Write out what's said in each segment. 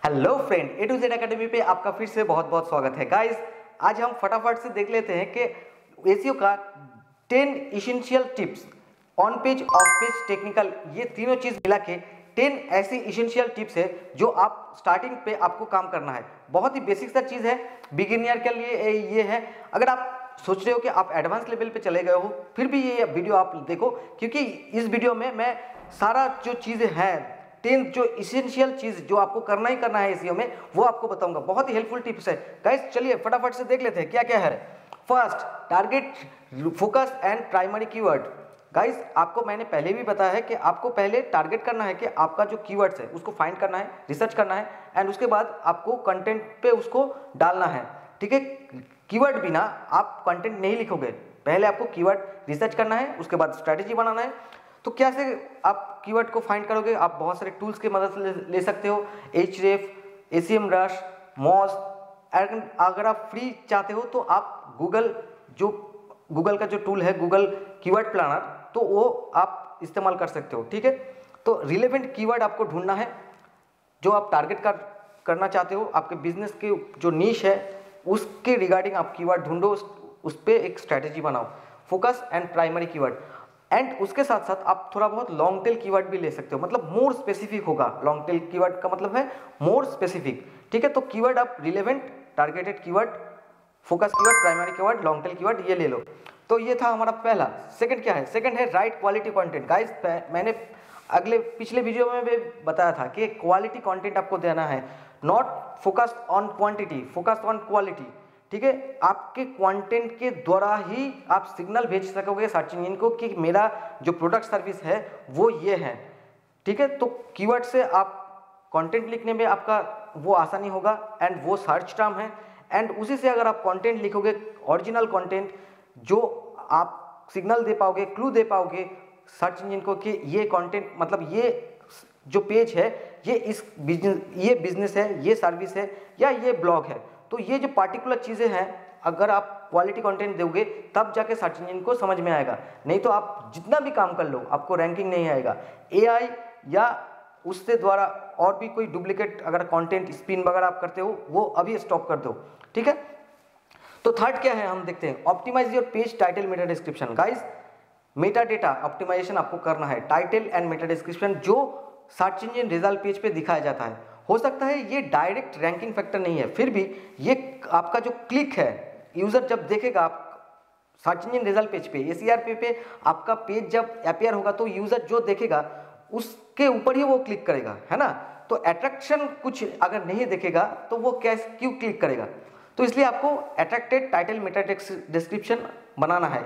Hello friend, A to Z academy पे आपका फिर से बहुत बहुत स्वागत है। गाइस, आज हम फटाफट से देख लेते हैं कि एसईओ का 10 essential tips on page, of page, technical, ये तीनों चीज मिला के 10 ऐसी इसेंशियल टिप्स है जो आप स्टार्टिंग पे आपको काम करना है। बहुत ही बेसिक सा चीज है, बिगिनियर के लिए ये है। अगर आप सोच रहे हो कि आप एडवांस लेवल पे चले गए हो, फिर भी ये वीडियो आप देखो, क्योंकि इस वीडियो में मैं सारा जो चीजें हैं 10 जो इसेंशियल चीज जो आपको करना ही करना है एसईओ में, वो आपको बताऊंगा। बहुत ही हेल्पफुल टिप्स है गाइस। चलिए फटाफट से देख लेते हैं क्या क्या है। First, target, focus and primary keyword. Guys, आपको मैंने पहले भी बताया है कि आपको पहले टारगेट करना है कि आपका जो कीवर्ड्स है उसको फाइंड करना है, रिसर्च करना है, एंड उसके बाद आपको कंटेंट पे उसको डालना है। ठीक है, कीवर्ड बिना आप कंटेंट नहीं लिखोगे। पहले आपको कीवर्ड रिसर्च करना है, उसके बाद स्ट्रैटेजी बनाना है। तो कैसे आप कीवर्ड को फाइंड करोगे? आप बहुत सारे टूल्स की मदद से ले सकते हो, एचरेफ, एसीएमरश, मॉज। अगर आप फ्री चाहते हो तो आप गूगल का जो टूल है गूगल कीवर्ड प्लानर, तो वो आप इस्तेमाल कर सकते हो। ठीक है, तो रिलेवेंट कीवर्ड आपको ढूंढना है जो आप टारगेट करना चाहते हो। आपके बिजनेस के जो नीश है उसके रिगार्डिंग आप कीवर्ड ढूंढो, उस पर एक स्ट्रैटेजी बनाओ। Focus and primary keyword, and उसके साथ साथ आप थोड़ा बहुत लॉन्ग टेल कीवर्ड भी ले सकते हो, मतलब मोर स्पेसिफिक होगा। लॉन्ग टेल कीवर्ड का मतलब है मोर स्पेसिफिक। ठीक है, तो कीवर्ड आप relevant, targeted keyword, focus keyword, primary keyword, long tail keyword, ये ले लो। तो ये था हमारा पहला। सेकंड क्या है? सेकंड है राइट क्वालिटी कंटेंट। गाइस, मैंने पिछले वीडियो में भी बताया था कि क्वालिटी कंटेंट आपको देना है, not focus on quantity, focus on quality. ठीक है, आपके कंटेंट के द्वारा ही आप सिग्नल भेज सकोगे सर्च इंजन को कि मेरा जो प्रोडक्ट सर्विस है वो ये है। ठीक है, तो कीवर्ड से आप कंटेंट लिखने में आपका वो आसानी होगा, एंड वो सर्च टर्म है। एंड उसी से अगर आप कंटेंट लिखोगे, ओरिजिनल कंटेंट, जो आप सिग्नल दे पाओगे, क्लू दे पाओगे सर्च इंजन को कि ये कंटेंट, मतलब ये जो पेज है ये बिजनेस है, ये सर्विस है, या ये ब्लॉग है। तो ये जो पार्टिकुलर चीज़ें हैं, अगर आप क्वालिटी कंटेंट दोगे तब जाके सर्च इंजन को समझ में आएगा। नहीं तो आप जितना भी काम कर लो आपको रैंकिंग नहीं आएगा। एआई या उससे द्वारा और भी कोई डुप्लीकेट अगर कंटेंट स्पिन वगैरह आप करते हो, वो अभी स्टॉप कर दो। ठीक है, तो थर्ड क्या है हम देखते हैं। Optimise your page title meta description. Guys, meta data optimisation आपको करना है। टाइटल एंड मेटा डिस्क्रिप्शन जो सर्च इंजन रिजल्ट पेज पे दिखाया जाता है, हो सकता है ये डायरेक्ट रैंकिंग फैक्टर नहीं है, फिर भी ये आपका जो क्लिक है, यूजर जब देखेगा आप सर्च इंजन रिजल्ट पेज पे, एसीआरपी पे आपका पेज जब अपीयर होगा, तो यूजर जो देखेगा उसके ऊपर ही वो क्लिक करेगा, है ना। तो अट्रैक्शन कुछ अगर नहीं देखेगा तो वो क्यों क्लिक करेगा? तो इसलिए आपको अट्रैक्टेड टाइटल मेटा डिस्क्रिप्शन बनाना है।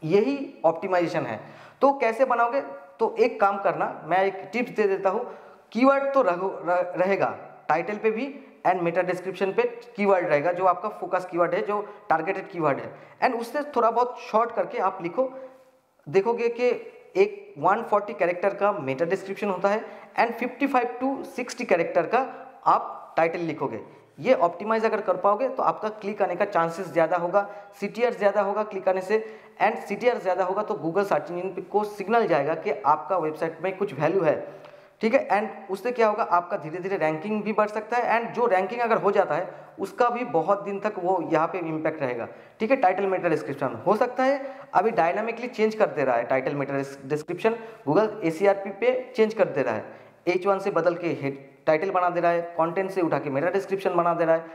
यही ऑप्टिमाइजेशन है। तो कैसे बनाओगे? तो एक काम करना, मैं एक टिप्स दे देता हूँ। कीवर्ड तो रहेगा टाइटल पे भी, एंड मेटा डिस्क्रिप्शन पे कीवर्ड रहेगा जो आपका फोकस कीवर्ड है, जो टारगेटेड कीवर्ड है। एंड उससे थोड़ा बहुत शॉर्ट करके आप लिखो, देखोगे कि एक 140 कैरेक्टर का मेटा डिस्क्रिप्शन होता है, एंड 55 to 60 कैरेक्टर का आप टाइटल लिखोगे। ये ऑप्टिमाइज अगर कर पाओगे तो आपका क्लिक आने का चांसेस ज़्यादा होगा, सीटीआर ज़्यादा होगा क्लिक आने से, एंड सीटीआर ज़्यादा होगा तो गूगल सर्च इंजन को सिग्नल जाएगा कि आपका वेबसाइट में कुछ वैल्यू है। ठीक है, एंड उससे क्या होगा, आपका धीरे धीरे रैंकिंग भी बढ़ सकता है, एंड जो रैंकिंग अगर हो जाता है उसका भी बहुत दिन तक वो यहाँ पे इम्पैक्ट रहेगा। ठीक है, टाइटल मेटा डिस्क्रिप्शन हो सकता है अभी डायनामिकली चेंज कर दे रहा है। टाइटल मेटा डिस्क्रिप्शन गूगल एसीआरपी पे चेंज कर दे रहा है, H1 से बदल के हेड टाइटल बना दे रहा है, कंटेंट से उठा के मेटा डिस्क्रिप्शन बना दे रहा है।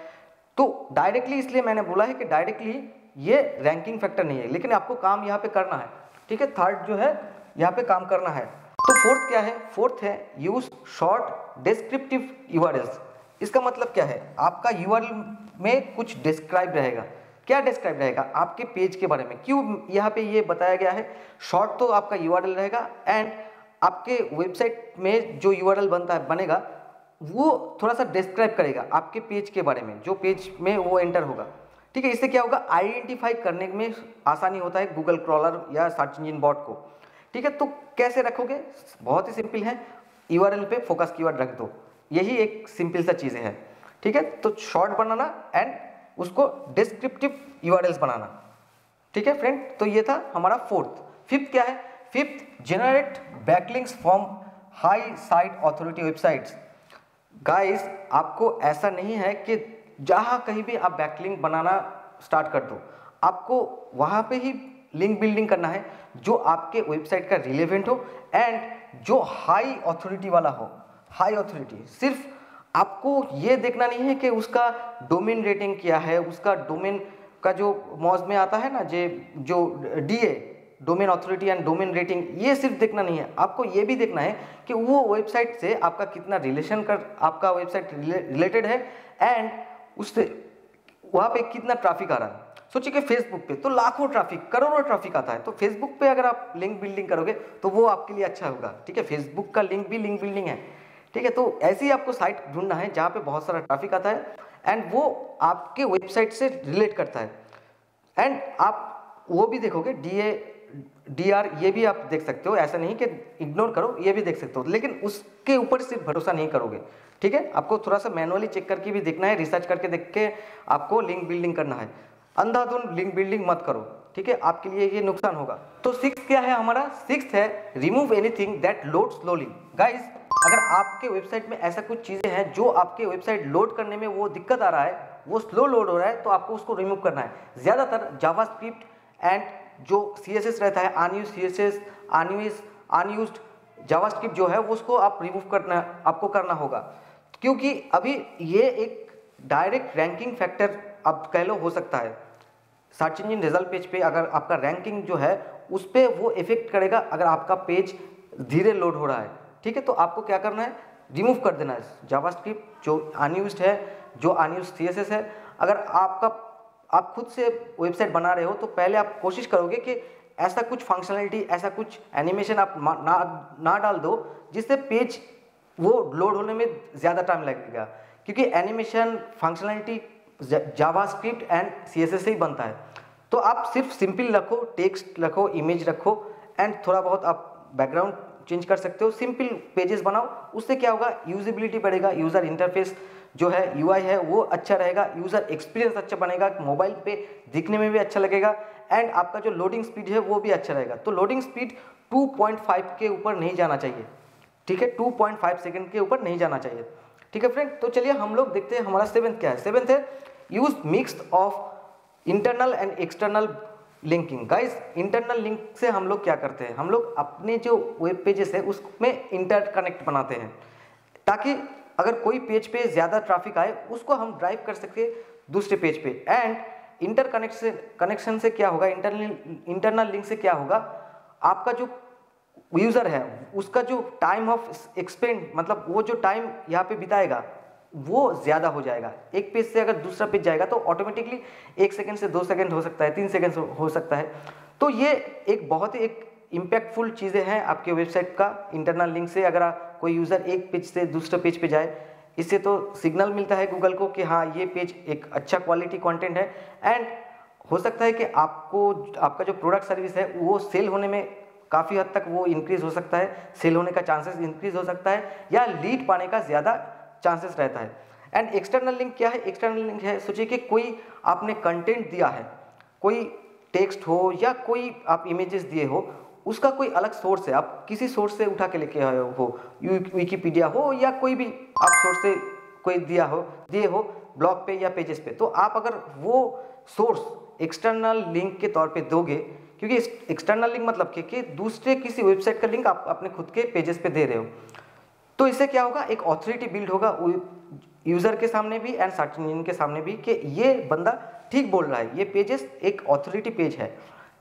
तो डायरेक्टली, इसलिए मैंने बोला है कि डायरेक्टली ये रैंकिंग फैक्टर नहीं है, लेकिन आपको काम यहाँ पे करना है। ठीक है, थर्ड जो है यहाँ पे काम करना है। तो फोर्थ क्या है? फोर्थ है यूज शॉर्ट डिस्क्रिप्टिव यूआरएल्स। इसका मतलब क्या है? आपका यूआरएल में कुछ डिस्क्राइब रहेगा। क्या डिस्क्राइब रहेगा? आपके पेज के बारे में। क्यों यहाँ पे ये बताया गया है? शॉर्ट तो आपका यूआरएल रहेगा, एंड आपके वेबसाइट में जो यूआरएल बनेगा वो थोड़ा सा डिस्क्राइब करेगा आपके पेज के बारे में, जो पेज में वो एंटर होगा। ठीक है, इससे क्या होगा, आइडेंटिफाई करने में आसानी होता है गूगल क्रॉलर या सर्च इंजन बॉट को। ठीक है, तो कैसे रखोगे? बहुत ही सिंपल है, यूआरएल पे फोकस कीवर्ड रख दो, यही एक सिंपल सा चीज़ें हैं। ठीक है, तो शॉर्ट बनाना एंड उसको डिस्क्रिप्टिव यूआरएल्स बनाना। ठीक है फ्रेंड, तो ये था हमारा फोर्थ। फिफ्थ क्या है? Fifth, generate backlinks from high site authority websites. Guys आपको ऐसा नहीं है कि जहाँ कहीं भी आप बैकलिंक बनाना स्टार्ट कर दो, आपको वहाँ पे ही लिंक बिल्डिंग करना है जो आपके वेबसाइट का रिलेवेंट हो एंड जो हाई अथॉरिटी वाला हो। हाई अथॉरिटी सिर्फ आपको ये देखना नहीं है कि उसका डोमेन रेटिंग क्या है, उसका डोमेन का जो मॉज में आता है ना जो DA domain authority and domain rating, ये सिर्फ देखना नहीं है, आपको ये भी देखना है कि वो वेबसाइट से आपका कितना रिलेशन कर आपका वेबसाइट रिलेटेड है एंड उससे वहाँ पे कितना ट्रैफिक आ रहा है। सोचिए कि फेसबुक पे तो लाखों ट्रैफिक, करोड़ों ट्रैफिक आता है, तो फेसबुक पे अगर आप लिंक बिल्डिंग करोगे तो वो आपके लिए अच्छा होगा। ठीक है, फेसबुक का लिंक भी लिंक बिल्डिंग है। ठीक है, तो ऐसे ही आपको साइट ढूंढना है जहाँ पे बहुत सारा ट्रैफिक आता है एंड वो आपके वेबसाइट से रिलेट करता है एंड आप वो भी देखोगे। डीआर ये भी आप देख सकते हो, ऐसा नहीं कि इग्नोर करो, ये भी देख सकते हो, लेकिन उसके ऊपर सिर्फ भरोसा नहीं करोगे। ठीक है, आपको थोड़ा सा मैनुअली चेक करके भी देखना है, रिसर्च करके देख के आपको लिंक बिल्डिंग करना है। अंधाधुंध लिंक बिल्डिंग मत करो, ठीक है, आपके लिए ये नुकसान होगा। तो सिक्स क्या है हमारा? सिक्स है remove anything that load slowly. Guys अगर आपके वेबसाइट में ऐसा कुछ चीजें हैं जो आपके वेबसाइट लोड करने में वो दिक्कत आ रहा है, वो स्लो लोड हो रहा है, तो आपको उसको रिमूव करना है। ज्यादातर जावास्क्रिप्ट एंड जो CSS रहता है, अनयूज्ड CSS, अनयूज्ड जावास्क्रिप्ट जो है उसको आप रिमूव आपको करना होगा, क्योंकि अभी ये एक डायरेक्ट रैंकिंग फैक्टर आप कह लो हो सकता है। सर्च इंजन रिजल्ट पेज पे अगर आपका रैंकिंग जो है उस पर वो इफेक्ट करेगा अगर आपका पेज धीरे लोड हो रहा है। ठीक है, तो आपको क्या करना है? रिमूव कर देना है जावास्क्रिप्ट जो अनयूज्ड है, जो अनयूज्ड CSS है। अगर आप खुद से वेबसाइट बना रहे हो तो पहले आप कोशिश करोगे कि ऐसा कुछ फंक्शनलिटी, ऐसा कुछ एनिमेशन आप ना डाल दो जिससे पेज वो लोड होने में ज़्यादा टाइम लगेगा, क्योंकि animation functionality JavaScript and CSS से ही बनता है। तो आप सिर्फ सिंपल रखो, टेक्स्ट रखो, इमेज रखो एंड थोड़ा बहुत आप बैकग्राउंड चेंज कर सकते हो, सिंपल पेजेस बनाओ। उससे क्या होगा? यूजेबिलिटी बढ़ेगा, यूजर इंटरफेस जो है UI है वो अच्छा रहेगा, यूजर एक्सपीरियंस अच्छा बनेगा, मोबाइल पे दिखने में भी अच्छा लगेगा एंड आपका जो लोडिंग स्पीड है वो भी अच्छा रहेगा। तो लोडिंग स्पीड 2.5 के ऊपर नहीं जाना चाहिए। ठीक है, 2.5 सेकंड के ऊपर नहीं जाना चाहिए। ठीक है फ्रेंड, तो चलिए हम लोग देखते हैं हमारा सेवेंथ क्या है। सेवेंथ है use mix of internal and external linking. Guys internal link से हम लोग क्या करते हैं? हम लोग अपने जो वेब पेजेस है उसमें इंटरकनेक्ट बनाते हैं, ताकि अगर कोई पेज पे ज़्यादा ट्रैफिक आए उसको हम ड्राइव कर सकते दूसरे पेज पे। एंड कनेक्शन से क्या होगा? इंटरनल लिंक से क्या होगा? आपका जो यूज़र है उसका जो टाइम ऑफ एक्सपेंड, मतलब वो जो टाइम यहाँ पे बिताएगा वो ज़्यादा हो जाएगा। एक पेज से अगर दूसरा पेज जाएगा तो ऑटोमेटिकली 1 सेकंड से 2 सेकंड हो सकता है, 3 सेकंड हो सकता है। तो ये एक बहुत ही एक इम्पैक्टफुल चीज़ें हैं आपके वेबसाइट का इंटरनल लिंक से। अगर कोई यूज़र एक पेज से दूसरे पेज पे जाए, इससे तो सिग्नल मिलता है गूगल को कि हाँ ये पेज एक अच्छा क्वालिटी कंटेंट है एंड हो सकता है कि आपका जो प्रोडक्ट सर्विस है वो सेल होने में काफ़ी हद तक वो इंक्रीज हो सकता है, सेल होने का चांसेस इंक्रीज हो सकता है या लीड पाने का ज़्यादा चांसेस रहता है। एंड एक्सटर्नल लिंक क्या है? एक्सटर्नल लिंक है, सोचिए कि कोई आपने कंटेंट दिया है, कोई टेक्स्ट हो या कोई आप इमेजेस दिए हो, उसका कोई अलग सोर्स है, आप किसी सोर्स से उठा के लेके आए हो, विकिपीडिया हो या कोई भी आप सोर्स से कोई दिए हो ब्लॉग पे या पेजेस पे, तो आप अगर वो सोर्स एक्सटर्नल लिंक के तौर पे दोगे, क्योंकि एक्सटर्नल लिंक मतलब कि दूसरे किसी वेबसाइट का लिंक आप अपने खुद के पेजेस पे दे रहे हो, तो इससे क्या होगा? एक ऑथोरिटी बिल्ड होगा यूजर के सामने भी एंड सर्च इंजन के सामने भी कि ये बंदा ठीक बोल रहा है, ये पेजेस एक ऑथोरिटी पेज है।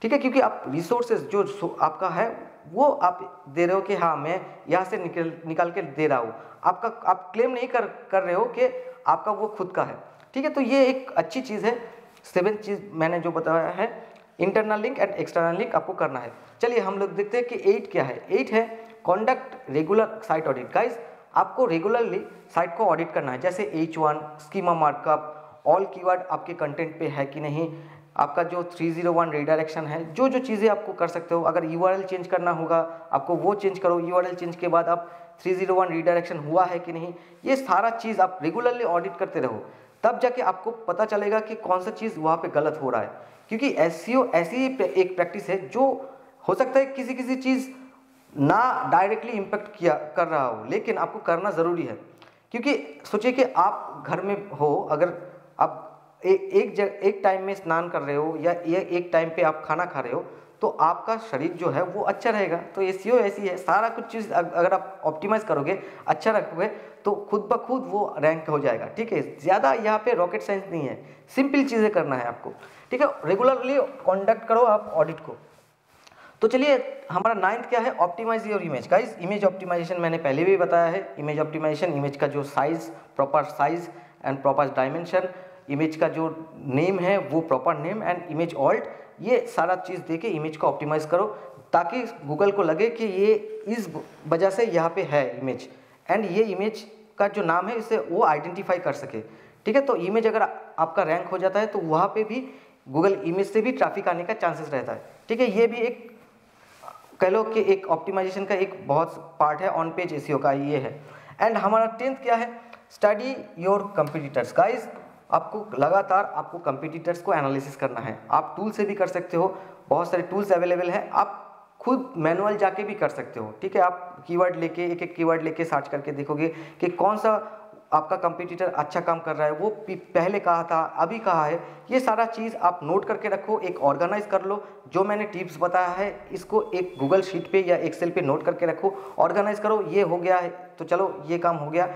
ठीक है, क्योंकि आप रिसोर्सेज जो आपका है वो आप दे रहे हो कि हाँ मैं यहाँ से निकाल के दे रहा हूँ, आप क्लेम नहीं कर रहे हो कि आपका वो खुद का है। ठीक है, तो ये एक अच्छी चीज़ है। 7 चीज़ मैंने जो बताया है, internal link and external link आपको करना है। चलिए हम लोग देखते हैं कि 8 क्या है। 8 है conduct regular site audit. Guys आपको रेगुलरली साइट को ऑडिट करना है, जैसे H1, schema markup, all keyword आपके कंटेंट पे है कि नहीं, आपका जो 301 रीडायरेक्शन है, जो चीज़ें आपको कर सकते हो। अगर URL चेंज करना होगा आपको वो चेंज करो, URL चेंज के बाद आप 301 रीडायरेक्शन हुआ है कि नहीं, ये सारा चीज़ आप रेगुलरली ऑडिट करते रहो, तब जाके आपको पता चलेगा कि कौन सा चीज़ वहाँ पे गलत हो रहा है। क्योंकि SEO ऐसी एक प्रैक्टिस है जो हो सकता है किसी चीज़ ना डायरेक्टली इम्पेक्ट कर रहा हो, लेकिन आपको करना ज़रूरी है, क्योंकि सोचिए कि आप घर में हो, अगर आप एक टाइम में स्नान कर रहे हो या एक टाइम पे आप खाना खा रहे हो, तो आपका शरीर जो है वो अच्छा रहेगा। तो एसईओ ऐसी है, सारा कुछ चीज़ अगर आप ऑप्टिमाइज करोगे, अच्छा रखोगे, तो खुद ब खुद वो रैंक हो जाएगा। ठीक है, ज़्यादा यहाँ पे रॉकेट साइंस नहीं है, सिंपल चीज़ें करना है आपको। ठीक है, रेगुलरली कॉन्डक्ट करो आप ऑडिट को। तो चलिए, हमारा 9th क्या है, optimize your image. Guys, image optimization मैंने पहले भी बताया है। इमेज ऑप्टिमाइजेशन, इमेज का जो size, proper size and proper dimension, image का जो नेम है वो proper name and image alt, ये सारा चीज़ देके इमेज को ऑप्टिमाइज करो, ताकि गूगल को लगे कि ये इस वजह से यहाँ पे है इमेज, एंड ये इमेज का जो नाम है इसे वो आइडेंटिफाई कर सके। ठीक है, तो इमेज अगर आपका रैंक हो जाता है तो वहाँ पे भी गूगल इमेज से भी ट्रैफिक आने का चांसेस रहता है। ठीक है, ये भी एक कह लो कि एक ऑप्टिमाइजेशन का एक बहुत पार्ट है, ऑन पेज एसईओ का ये है। एंड हमारा 10th क्या है, स्टडी योर कंपटीटर्स। गाइस, आपको लगातार आपको कंपटीटर्स को एनालिसिस करना है। आप टूल से भी कर सकते हो, बहुत सारे टूल्स अवेलेबल हैं, आप खुद मैनुअल जाके भी कर सकते हो। ठीक है, आप कीवर्ड लेके एक कीवर्ड लेके सर्च करके देखोगे कि कौन सा आपका कंपटीटर अच्छा काम कर रहा है, वो पहले कहा था, अभी कहा है, ये सारा चीज़ आप नोट करके रखो, एक ऑर्गेनाइज कर लो। जो मैंने टिप्स बताया है इसको एक गूगल शीट पे या एक्सेल पे नोट करके रखो, ऑर्गेनाइज करो। ये हो गया है तो चलो ये काम हो गया।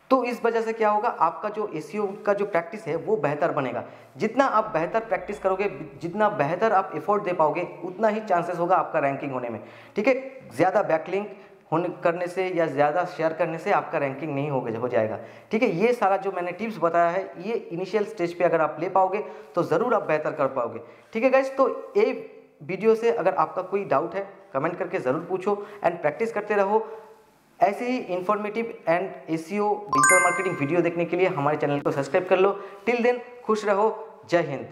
तो इस वजह से क्या होगा, आपका जो एसईओ का जो प्रैक्टिस है वो बेहतर बनेगा। जितना आप बेहतर प्रैक्टिस करोगे, जितना बेहतर आप एफर्ट दे पाओगे, उतना ही चांसेस होगा आपका रैंकिंग होने में। ठीक है, ज़्यादा बैकलिंक करने से या ज़्यादा शेयर करने से आपका रैंकिंग नहीं हो जाएगा। ठीक है, ये सारा जो मैंने टिप्स बताया है, ये इनिशियल स्टेज पे अगर आप ले पाओगे तो ज़रूर आप बेहतर कर पाओगे। ठीक है गाइस, तो ये वीडियो से अगर आपका कोई डाउट है कमेंट करके ज़रूर पूछो एंड प्रैक्टिस करते रहो। ऐसे ही informative and SEO digital marketing video देखने के लिए हमारे चैनल को सब्सक्राइब कर लो। टिल देन खुश रहो, जय हिंद।